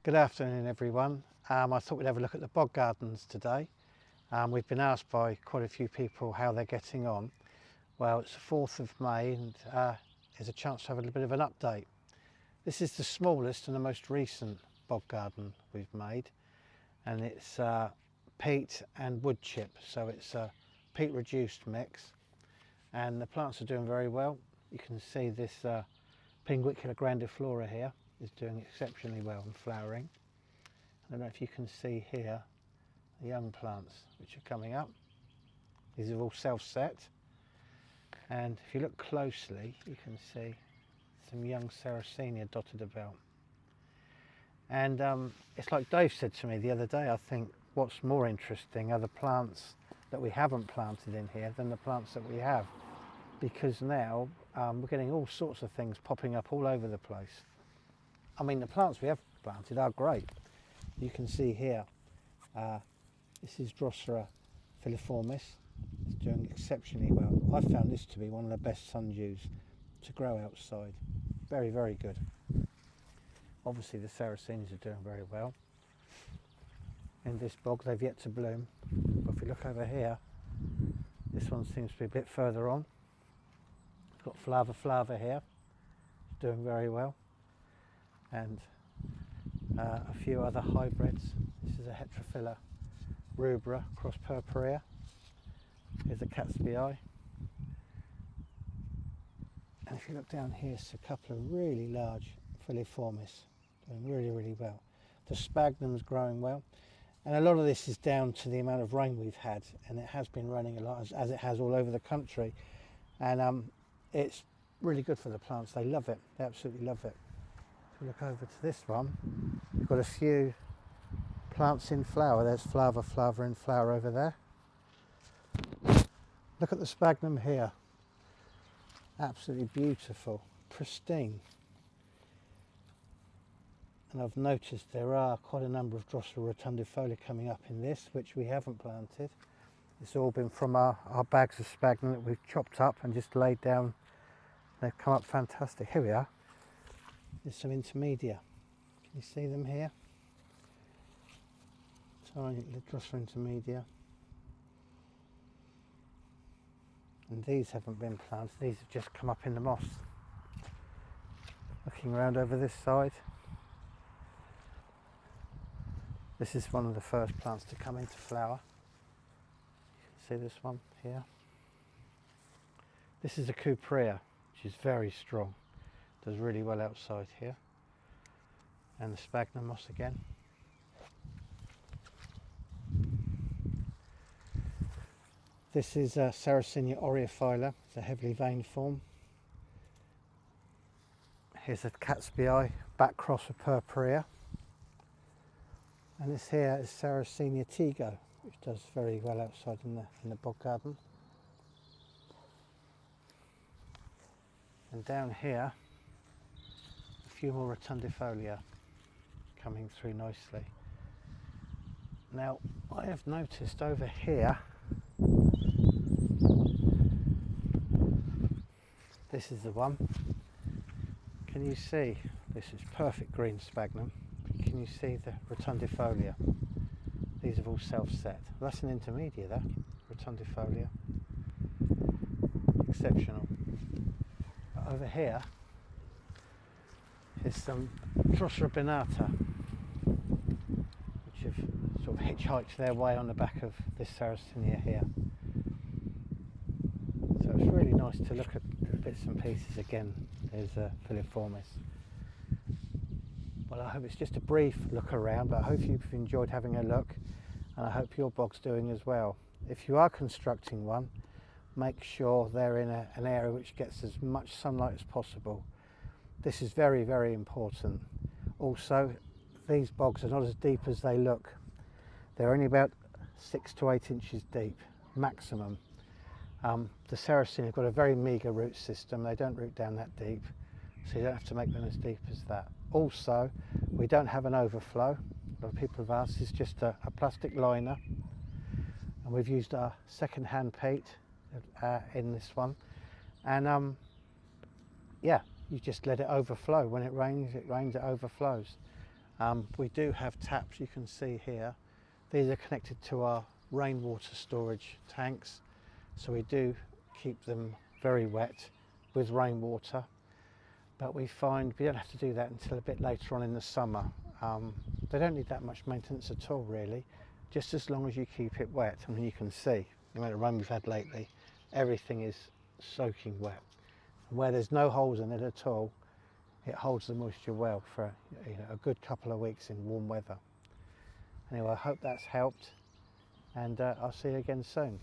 Good afternoon everyone. I thought we'd have a look at the bog gardens today. We've been asked by quite a few people how they're getting on. Well, it's the 4th of May and there's a chance to have a little bit of an update. This is the smallest and the most recent bog garden we've made, and it's peat and wood chip, so it's a peat reduced mix, and the plants are doing very well. You can see this Pinguicula grandiflora here is doing exceptionally well and flowering. I don't know if you can see here the young plants which are coming up. These are all self-set, and if you look closely you can see some young Sarracenia dotted about. And it's like Dave said to me the other day, I think what's more interesting are the plants that we haven't planted in here than the plants that we have, because now we're getting all sorts of things popping up all over the place. I mean, the plants we have planted are great. You can see here, this is Drosera filiformis. It's doing exceptionally well. I found this to be one of the best sundews to grow outside. Very, very good. Obviously the Sarracenias are doing very well. In this bog they've yet to bloom, but if you look over here, this one seems to be a bit further on. It's got flava here, it's doing very well, and a few other hybrids. This is a Heterophylla rubra cross purpurea. Here's a cat's eye. And if you look down here, it's a couple of really large filiformis doing really, really well. The sphagnum's growing well, and a lot of this is down to the amount of rain we've had, and it has been raining a lot, as it has all over the country, and it's really good for the plants. They love it, they absolutely love it. If we look over to this one, we've got a few plants in flower. There's flava in flower over there. Look at the sphagnum here, absolutely beautiful, pristine. And I've noticed there are quite a number of Drosera rotundifolia coming up in this, which we haven't planted. It's all been from our bags of sphagnum that we've chopped up and just laid down. They've come up fantastic. Here we are. There's some intermedia. Can you see them here? Tiny little Drosera intermedia. And these haven't been planted. These have just come up in the moss. Looking around over this side. This is one of the first plants to come into flower. You can see this one here. This is a Cuprea, which is very strong. Does really well outside here. And the sphagnum moss again. This is Sarracenia aureophylla. It's a heavily veined form. Here's a cat's eye, back cross of purpurea. And this here is Sarracenia tigo, which does very well outside in the bog garden. And down here, a few more rotundifolia coming through nicely. Now, I have noticed over here, this is the one. Can you see? This is perfect green sphagnum. Can you see the rotundifolia? These have all self-set. That's an intermediate there, rotundifolia. Exceptional. But over here is some Drosera binata, which have sort of hitchhiked their way on the back of this Sarracenia here. So it's really nice to look at bits and pieces again. There's a filiformis. Well, I hope it's just a brief look around, but I hope you've enjoyed having a look, and I hope your bog's doing as well. If you are constructing one, make sure they're in an area which gets as much sunlight as possible. This is very, very important. Also, these bogs are not as deep as they look. They're only about 6 to 8 inches deep, maximum. The Sarracenia have got a very meagre root system. They don't root down that deep, so you don't have to make them as deep as that. Also, we don't have an overflow. A lot of people have asked. It's just a plastic liner, and we've used our second-hand peat in this one, and yeah, you just let it overflow. When it rains, it overflows. We do have taps, you can see here. These are connected to our rainwater storage tanks, so we do keep them very wet with rainwater, but we find we don't have to do that until a bit later on in the summer. They don't need that much maintenance at all really, just as long as you keep it wet. I mean, you can see the amount of rain we've had lately, everything is soaking wet. And where there's no holes in it at all, it holds the moisture well for a good couple of weeks in warm weather. Anyway, I hope that's helped, and I'll see you again soon.